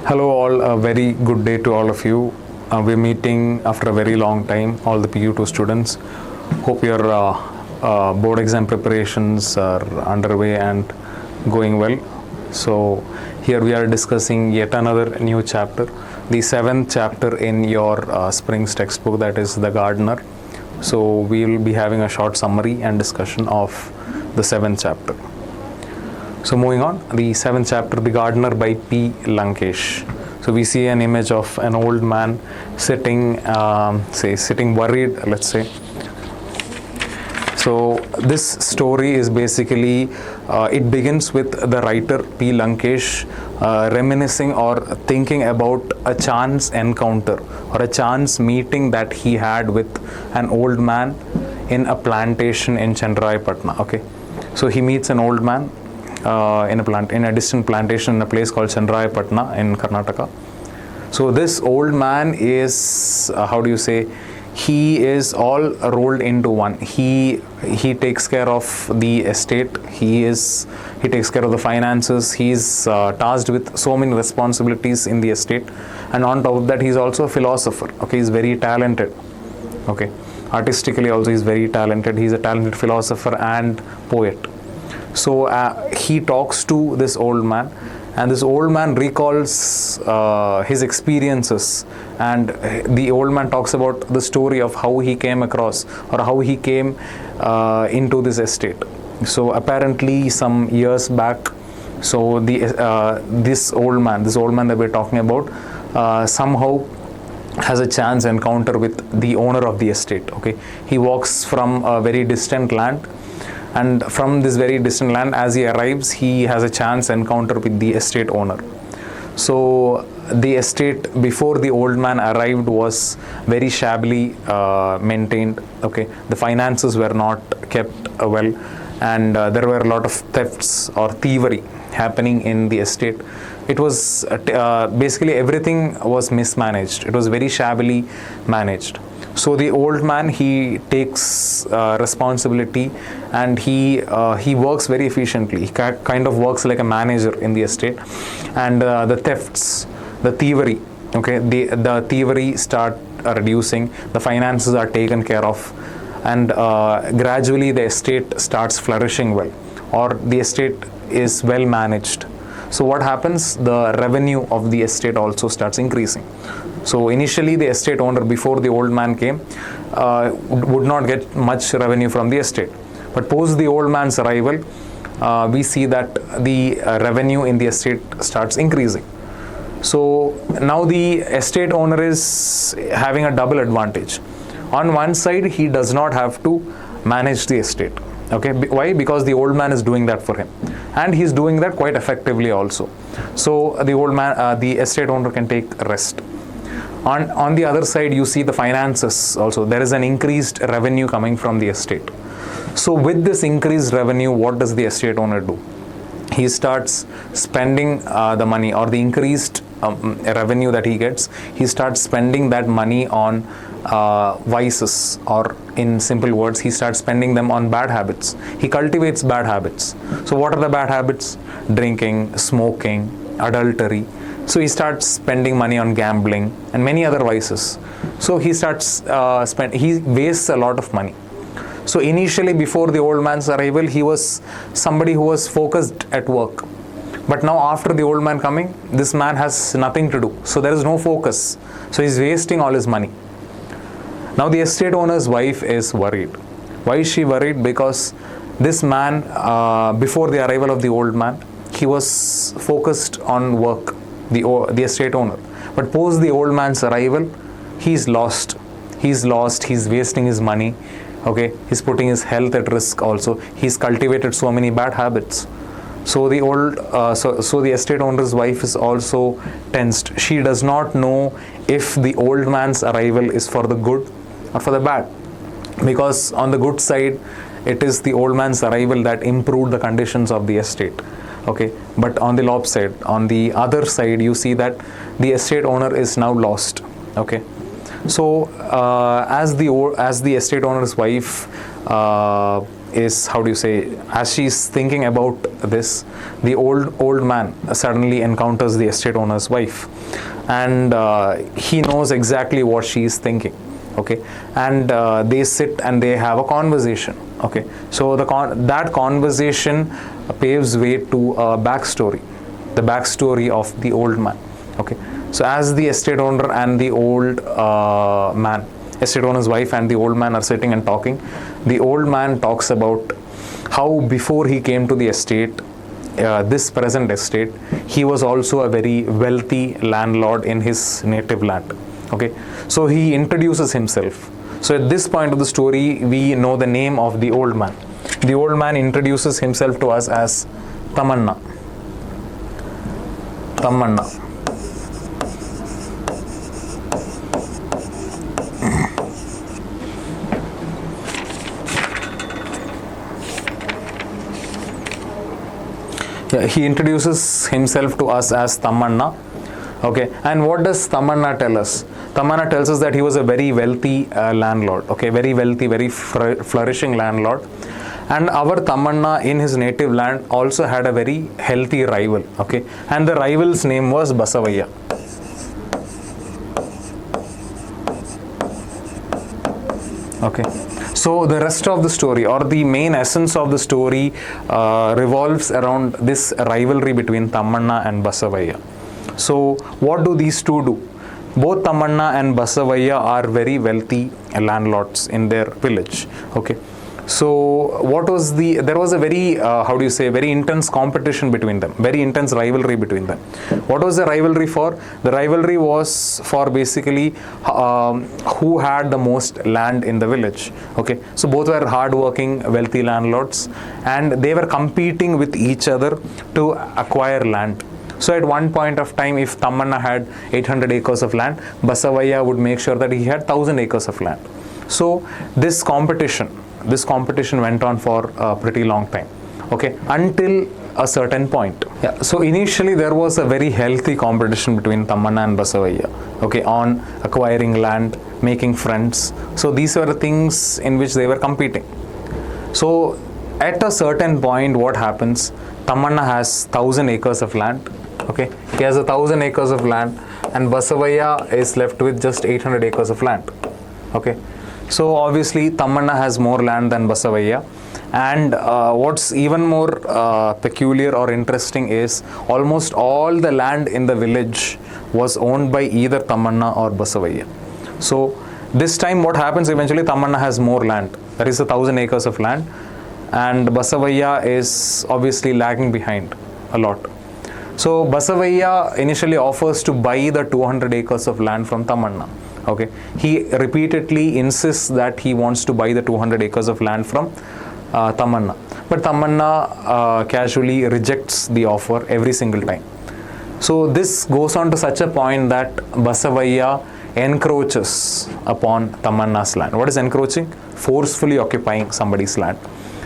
Hello all, a very good day to all of you. We're meeting after a very long time, all the PU2 students. Hope your board exam preparations are underway and going well. So here we are discussing yet another new chapter, the seventh chapter in your Springs textbook, that is The Gardener. So we will be having a short summary and discussion of the seventh chapter. So moving on, the seventh chapter, The Gardener by P. Lankesh. So we see an image of an old man sitting, sitting worried, let's say. So this story is basically, it begins with the writer P. Lankesh reminiscing or thinking about a chance encounter or a chance meeting that he had with an old man in a plantation in Chandrayapatna. Okay, so he meets an old man in a distant plantation in a place called Chandrayapatna in Karnataka. So this old man is he is all rolled into one. He takes care of the estate. He takes care of the finances. He's tasked with so many responsibilities in the estate, and on top of that, he's also a philosopher. Okay, he's very talented. Okay, artistically also he's very talented. He's a talented philosopher and poet. So he talks to this old man, and this old man recalls his experiences, and the old man talks about the story of how he came across or how he came into this estate. So apparently some years back, so this old man that we're talking about somehow has a chance encounter with the owner of the estate. Okay, he walks from a very distant land, and from this very distant land, as he arrives, he has a chance encounter with the estate owner. So the estate before the old man arrived was very shabbily maintained. Okay, the finances were not kept well, and there were a lot of thefts or thievery happening in the estate. It was basically everything was mismanaged. It was very shabbily managed. So the old man, he takes responsibility, and he works very efficiently. He kind of works like a manager in the estate, and the thefts, the thievery, okay, the thievery start reducing. The finances are taken care of, and gradually the estate starts flourishing well, or the estate is well managed. So what happens? The revenue of the estate also starts increasing. So initially the estate owner, before the old man came, would not get much revenue from the estate. But post the old man's arrival, we see that the revenue in the estate starts increasing. So now the estate owner is having a double advantage. On one side, he does not have to manage the estate. Okay, why? Because the old man is doing that for him, and he's doing that quite effectively also. So the old man, the estate owner can take rest. On the other side, you see the finances also. There is an increased revenue coming from the estate. So with this increased revenue, what does the estate owner do? He starts spending the money, or the increased revenue that he gets. He starts spending that money on vices, or in simple words, he starts spending them on bad habits. He cultivates bad habits. So what are the bad habits? Drinking, smoking, adultery. So he starts spending money on gambling and many other vices. So he starts he wastes a lot of money. So initially, before the old man's arrival, he was somebody who was focused at work. But now after the old man coming, this man has nothing to do. So there is no focus. So he's wasting all his money. Now the estate owner's wife is worried. Why is she worried? Because this man, before the arrival of the old man, he was focused on work, the estate owner. But post the old man's arrival, he's lost. He's wasting his money. Okay, he's putting his health at risk also. He's cultivated so many bad habits. So the estate owner's wife is also tensed. She does not know if the old man's arrival is for the good or for the bad. Because on the good side, it is the old man's arrival that improved the conditions of the estate. Okay, but on the on the other side, you see that the estate owner is now lost. Okay, so as the estate owner's wife is, how do you say, as she's thinking about this, the old man suddenly encounters the estate owner's wife, and he knows exactly what she is thinking. Okay, and they sit and they have a conversation. Okay, so that conversation paves way to a backstory, the backstory of the old man. Okay, so as the estate owner and the old estate owner's wife and the old man are sitting and talking, the old man talks about how before he came to the estate, this present estate, he was also a very wealthy landlord in his native land. Okay, so he introduces himself. So at this point of the story, we know the name of the old man. The old man introduces himself to us as Tammanna. Yeah, he introduces himself to us as Tammanna. Okay, and what does Tammanna tell us? Tammanna tells us that he was a very wealthy landlord. Okay, very wealthy, very flourishing landlord. And our Tammanna in his native land also had a very healthy rival. Okay, and the rival's name was Basavaya. Okay, so the rest of the story, or the main essence of the story, revolves around this rivalry between Tammanna and Basavaya. So what do these two do? Both Tammanna and Basavaya are very wealthy landlords in their village. Okay, so there was a very, very intense competition between them, very intense rivalry between them. What was the rivalry for? The rivalry was for basically who had the most land in the village. Okay, so both were hard-working, wealthy landlords, and they were competing with each other to acquire land. So at one point of time, if Tammanna had 800 acres of land, Basavaya would make sure that he had 1000 acres of land. So this competition went on for a pretty long time. Okay, until a certain point. Yeah, so initially there was a very healthy competition between Tammanna and Basavaya. Okay, on acquiring land, making friends. So these were the things in which they were competing. So at a certain point, what happens? Tammanna has 1000 acres of land. Okay, he has 1000 acres of land, and Basavaya is left with just 800 acres of land. Okay, so obviously Tammanna has more land than Basavaya, and what's even more peculiar or interesting is almost all the land in the village was owned by either Tammanna or Basavaya. So this time what happens, eventually Tammanna has more land, that is 1000 acres of land, and Basavaya is obviously lagging behind a lot. So Basavaya initially offers to buy the 200 acres of land from Tammanna. Okay, he repeatedly insists that he wants to buy the 200 acres of land from Tammanna, but Tammanna casually rejects the offer every single time. So this goes on to such a point that Basavaya encroaches upon Tammanna's land. What is encroaching? Forcefully occupying somebody's land.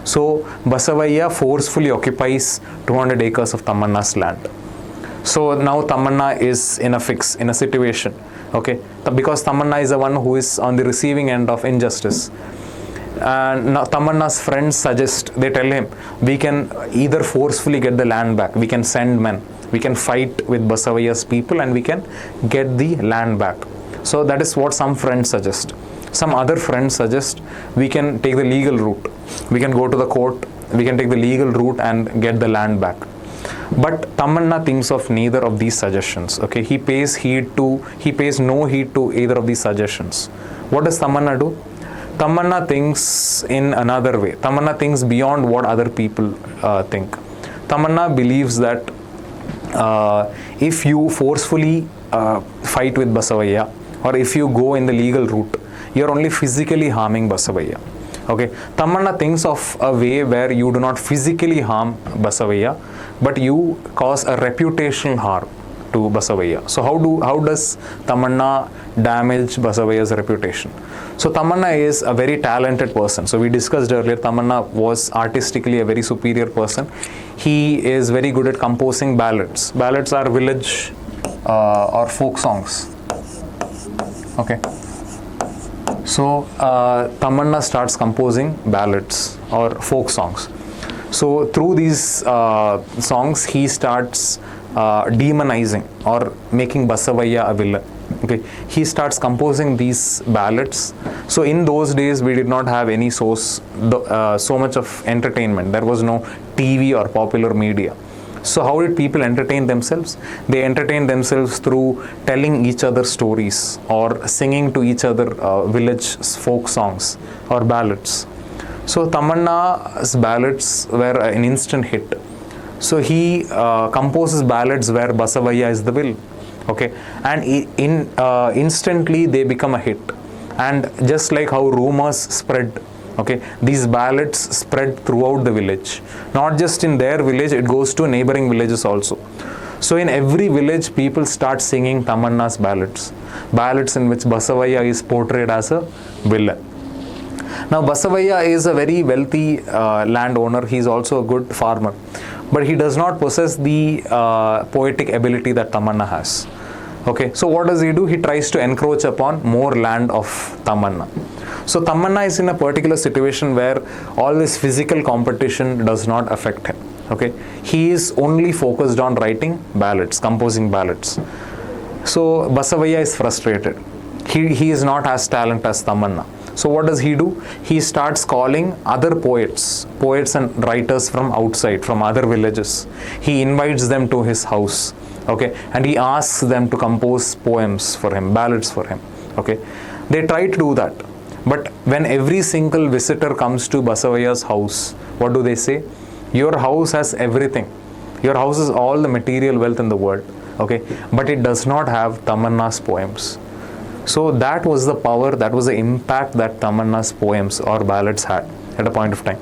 So Basavaya forcefully occupies 200 acres of Tammanna's land. So now Tammanna is in a fix, in a situation. Okay, because Tammanna is the one who is on the receiving end of injustice. And now Tammanna's friends suggest, they tell him, we can either forcefully get the land back, we can send men, we can fight with Basavaya's people, and we can get the land back. So that is what some friends suggest. Some other friends suggest we can take the legal route. We can go to the court, we can take the legal route and get the land back. But Tammanna thinks of neither of these suggestions. Okay, he pays no heed to either of these suggestions. What does Tammanna do? Tammanna thinks in another way. Tammanna thinks beyond what other people think. Tammanna believes that if you forcefully fight with Basavaya, or if you go in the legal route, you are only physically harming Basavaya. Okay, Tammanna thinks of a way where you do not physically harm Basavaya, but you cause a reputational harm to Basavaya. So how does Tammanna damage Basavaya's reputation? So Tammanna is a very talented person. So we discussed earlier, Tammanna was artistically a very superior person. He is very good at composing ballads. Ballads are village or folk songs. Okay. So Tammanna starts composing ballads. or folk songs. So through these songs, he starts demonizing or making Basavaya a villain. Okay, he starts composing these ballads. So in those days, we did not have any source, so much of entertainment. There was no TV or popular media. So how did people entertain themselves? They entertained themselves through telling each other stories or singing to each other village folk songs or ballads. So Tammanna's ballads were an instant hit. So he composes ballads where Basavaya is the villain. Okay, and instantly they become a hit. And just like how rumors spread, okay, these ballads spread throughout the village. Not just in their village, it goes to neighboring villages also. So in every village, people start singing Tammanna's ballads. Ballads in which Basavaya is portrayed as a villain. Now Basavaya is a very wealthy landowner. He is also a good farmer. But he does not possess the poetic ability that Tammanna has. Okay, so what does he do? He tries to encroach upon more land of Tammanna. So Tammanna is in a particular situation where all this physical competition does not affect him. Okay, he is only focused on writing ballads, composing ballads. So Basavaya is frustrated. He is not as talented as Tammanna. So what does he do? He starts calling other poets and writers from outside, from other villages. He invites them to his house, okay, and he asks them to compose poems for him, ballads for him, okay. They try to do that, but when every single visitor comes to Basavaya's house, what do they say? Your house has everything. Your house has all the material wealth in the world, okay, but it does not have Tammanna's poems. So that was the power, that was the impact that Tammanna's poems or ballads had at a point of time.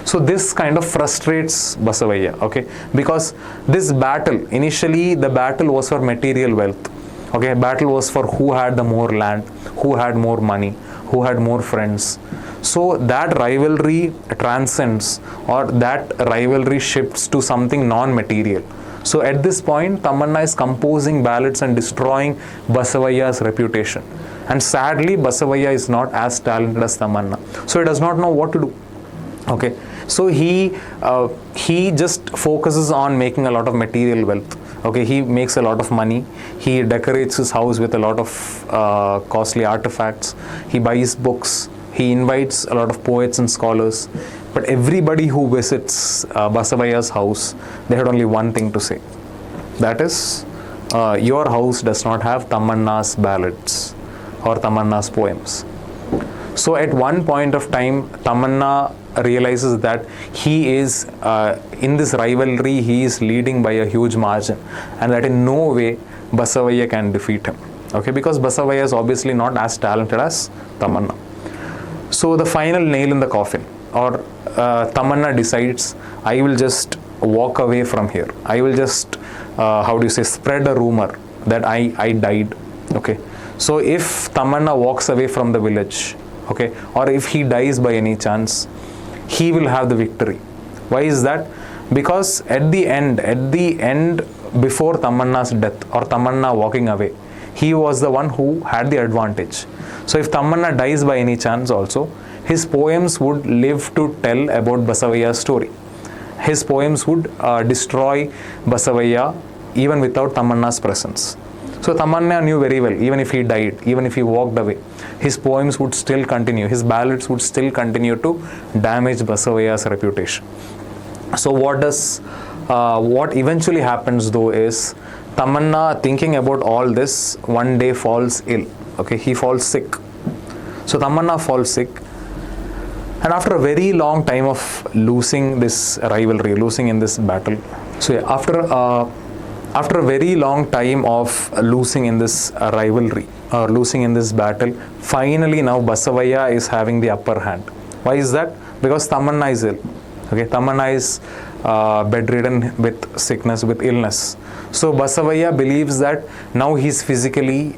So this kind of frustrates Basavaya, okay, because this battle, initially the battle was for material wealth, okay, battle was for who had the more land, who had more money, who had more friends. So that rivalry transcends, or that rivalry shifts to something non-material. So at this point, Tammanna is composing ballads and destroying Basavaya's reputation. And sadly, Basavaya is not as talented as Tammanna. So he does not know what to do. Okay. So he just focuses on making a lot of material wealth. Okay. He makes a lot of money. He decorates his house with a lot of costly artifacts. He buys books. He invites a lot of poets and scholars. But everybody who visits Basavaya's house, they had only one thing to say. That is, your house does not have Tammanna's ballads or Tammanna's poems. So at one point of time, Tammanna realizes that he is, in this rivalry, he is leading by a huge margin, and that in no way Basavaya can defeat him. Okay, because Basavaya is obviously not as talented as Tammanna. So the final nail in the coffin, or Tammanna decides, I will just walk away from here. I will just, spread a rumor that I died. Okay. So if Tammanna walks away from the village, okay, or if he dies by any chance, he will have the victory. Why is that? Because at the end, before Tammanna's death or Tammanna walking away, he was the one who had the advantage. So if Tammanna dies by any chance also, his poems would live to tell about Basavaya's story. His poems would destroy Basavaya even without Tammanna's presence. So Tammanna knew very well, even if he died, even if he walked away, his poems would still continue, his ballads would still continue to damage Basavaya's reputation. So what eventually happens though is, Tammanna, thinking about all this, one day falls ill. Okay, he falls sick. So Tammanna falls sick. And after a very long time of losing this rivalry, losing in this battle, so yeah, after a very long time of losing in this rivalry or losing in this battle, finally now Basavaya is having the upper hand. Why is that? Because Tammanna is ill. Okay, Tammanna is bedridden with sickness, with illness. So Basavaya believes that now he's physically,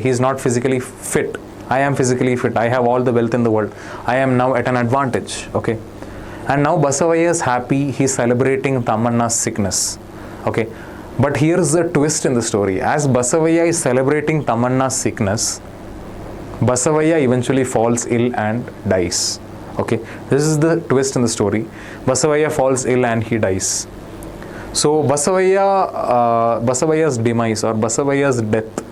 he's not physically fit. I am physically fit. I have all the wealth in the world. I am now at an advantage. Okay. And now Basavaya is happy. He's celebrating Tammanna's sickness. Okay. But here's the twist in the story. As Basavaya is celebrating Tammanna's sickness, Basavaya eventually falls ill and dies. Okay, this is the twist in the story. Basavaya falls ill and he dies. So Basavaya's demise or Basavaya's death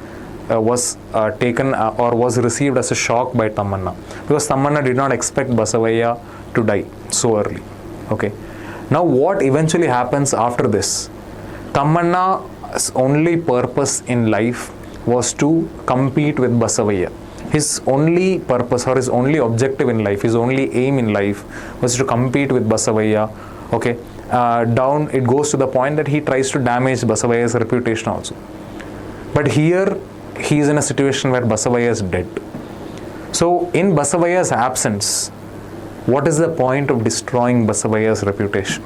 was taken or was received as a shock by Tammanna, because Tammanna did not expect Basavaya to die so early. Okay, now what eventually happens after this? Tammanna's only purpose in life was to compete with Basavaya. His only purpose or his only objective in life, his only aim in life was to compete with Basavaya. Okay, down it goes to the point that he tries to damage Basavaya's reputation also. But here he is in a situation where Basavaya is dead. So in Basavaya's absence, what is the point of destroying Basavaya's reputation?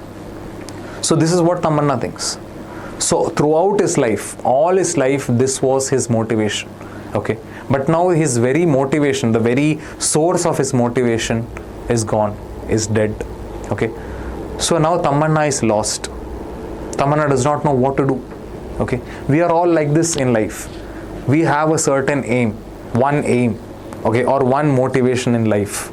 So this is what Tammanna thinks. So throughout his life, all his life, this was his motivation. Okay, but now his very motivation, the very source of his motivation is gone, is dead. Okay, so now Tammanna is lost. Tammanna does not know what to do. Okay, we are all like this in life. We have a certain aim, okay, or one motivation in life.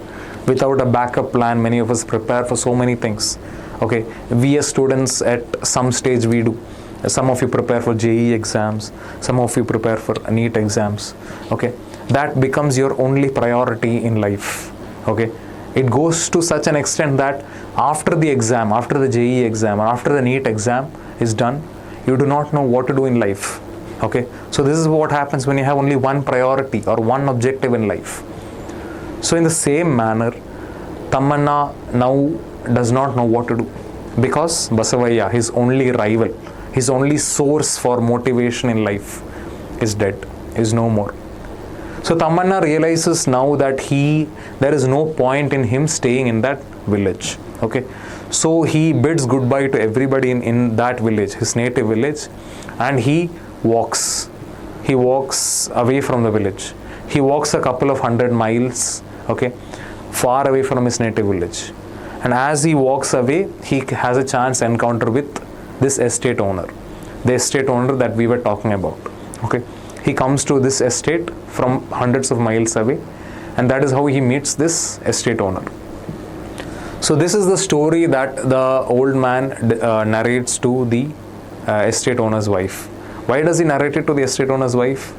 Without a backup plan, many of us prepare for so many things. Okay, we as students at some stage we do. Some of you prepare for JEE exams, some of you prepare for NEET exams. Okay, that becomes your only priority in life. Okay, it goes to such an extent that after the exam, after the JEE exam, or after the NEET exam is done, you do not know what to do in life. Okay, so this is what happens when you have only one priority or one objective in life. So in the same manner, Tammanna now does not know what to do, because Basavaya, his only rival, his only source for motivation in life, is dead, is no more. So Tammanna realizes now that there is no point in him staying in that village. Okay, so he bids goodbye to everybody in that village, his native village, and he walks away from the village. He walks a couple of 100 miles, okay, far away from his native village. And as he walks away, he has a chance encounter with this estate owner, the estate owner that we were talking about. Okay, he comes to this estate from hundreds of miles away, and that is how he meets this estate owner. So this is the story that the old man narrates to the estate owner's wife. Why does he narrate it to the estate owner's wife?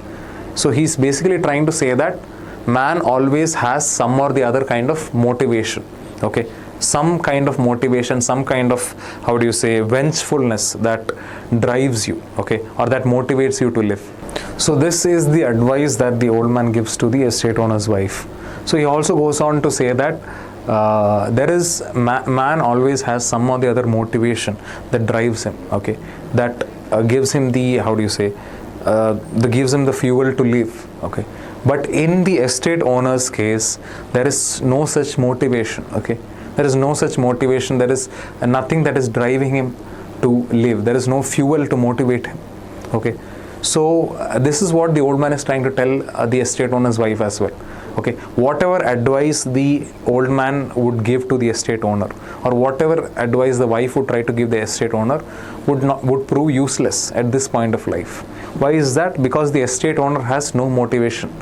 So he's basically trying to say that man always has some or the other kind of motivation. Okay, some kind of motivation, some kind of, how do you say, vengefulness that drives you, okay, or that motivates you to live. So this is the advice that the old man gives to the estate owner's wife. So he also goes on to say that man always has some or the other motivation that drives him, okay, that gives him the, how do you say, that gives him the fuel to live, okay. But in the estate owner's case, there is no such motivation, okay. There is no such motivation. There is nothing that is driving him to live. There is no fuel to motivate him, okay. So this is what the old man is trying to tell the estate owner's wife as well. Okay, whatever advice the old man would give to the estate owner, or whatever advice the wife would try to give the estate owner, would prove useless at this point of life. Why is that? Because the estate owner has no motivation.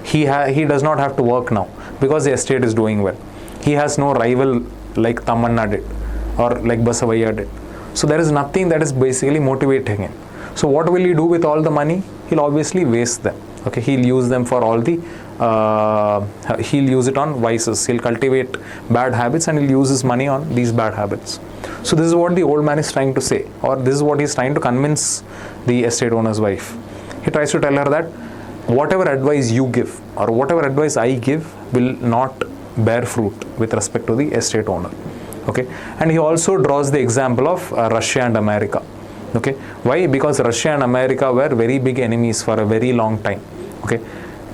He does not have to work now because the estate is doing well. He has no rival like Tammanna did or like Basavaya did. So there is nothing that is basically motivating him. So what will he do with all the money? He'll obviously waste them. Okay, he'll use them for all the he'll use it on vices. He'll cultivate bad habits and he'll use his money on these bad habits. So this is what the old man is trying to say, or this is what he's trying to convince the estate owner's wife. He tries to tell her that whatever advice you give or whatever advice I give will not bear fruit with respect to the estate owner. Okay, and he also draws the example of Russia and America. Okay, why? Because Russia and America were very big enemies for a very long time. Okay,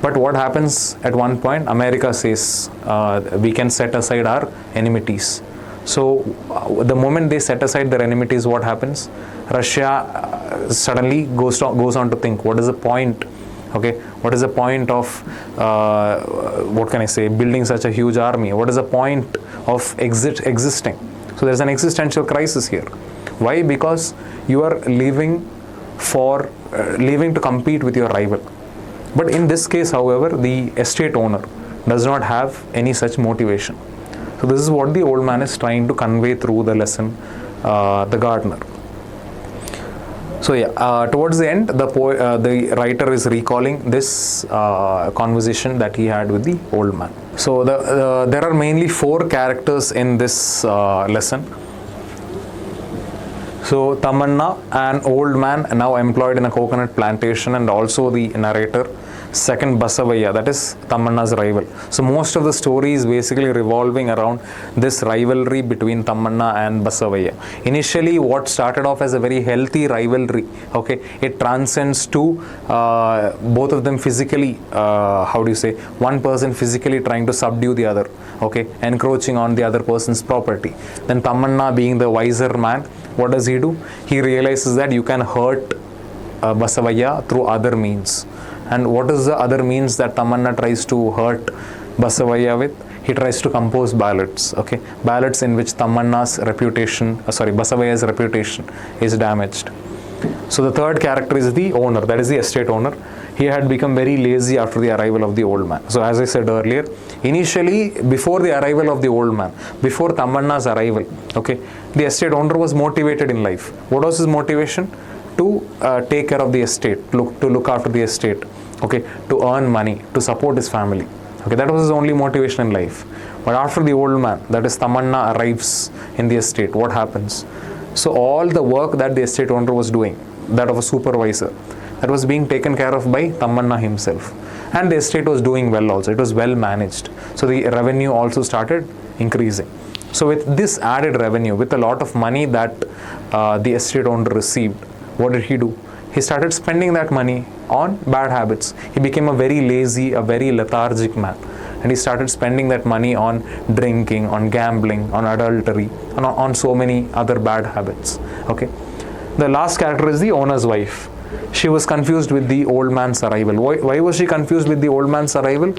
but what happens at one point? America says we can set aside our enmities. So the moment they set aside their enmities, what happens? Russia suddenly goes on to think, what is the point? Okay, what is the point of what can I say, building such a huge army? What is the point of existing? So there's an existential crisis here. Why? Because you are leaving to compete with your rival. But in this case, however, the estate owner does not have any such motivation. So this is what the old man is trying to convey through the lesson, the gardener. So yeah, towards the end, the writer is recalling this conversation that he had with the old man. So there are mainly 4 characters in this lesson. So Tammanna, an old man now employed in a coconut plantation, and also the narrator. Second, Basavaya, that is Tammanna's rival. So most of the story is basically revolving around this rivalry between Tammanna and Basavaya. Initially, what started off as a very healthy rivalry, okay, it transcends to both of them physically, one person physically trying to subdue the other, okay, encroaching on the other person's property. Then Tammanna, being the wiser man, what does he do? He realizes that you can hurt Basavaya through other means. And what is the other means that Tammanna tries to hurt Basavaya with? He tries to compose ballads, okay? Ballads in which Basavaya's reputation is damaged. So the third character is the owner, that is the estate owner. He had become very lazy after the arrival of the old man. So as I said earlier, initially, before the arrival of the old man, before Tammanna's arrival, okay, the estate owner was motivated in life. What was his motivation? To take care of the estate, to look after the estate, okay, to earn money, to support his family. Okay, that was his only motivation in life. But after the old man, that is Tammanna, arrives in the estate, what happens? So all the work that the estate owner was doing, that of a supervisor, that was being taken care of by Tammanna himself. And the estate was doing well also, it was well managed. So the revenue also started increasing. So with this added revenue, with a lot of money that the estate owner received, what did he do? He started spending that money on bad habits. He became a very lazy, a very lethargic man. And he started spending that money on drinking, on gambling, on adultery, on so many other bad habits. Okay. The last character is the owner's wife. She was confused with the old man's arrival. Why was she confused with the old man's arrival?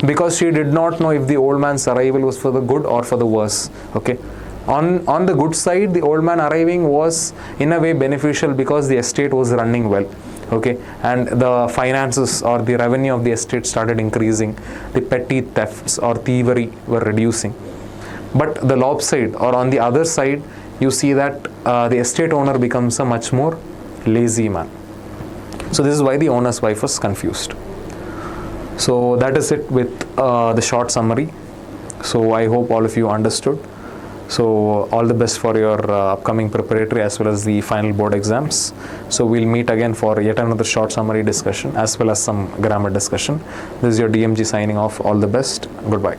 Because she did not know if the old man's arrival was for the good or for the worse. Okay. On the good side, the old man arriving was in a way beneficial because the estate was running well, okay, and the finances or the revenue of the estate started increasing. The petty thefts or thievery were reducing. But the lopside, or on the other side, you see that the estate owner becomes a much more lazy man. So this is why the owner's wife was confused. So that is it with the short summary. So I hope all of you understood. So all the best for your upcoming preparatory as well as the final board exams. So we'll meet again for yet another short summary discussion as well as some grammar discussion. This is your DMG signing off. All the best. Goodbye.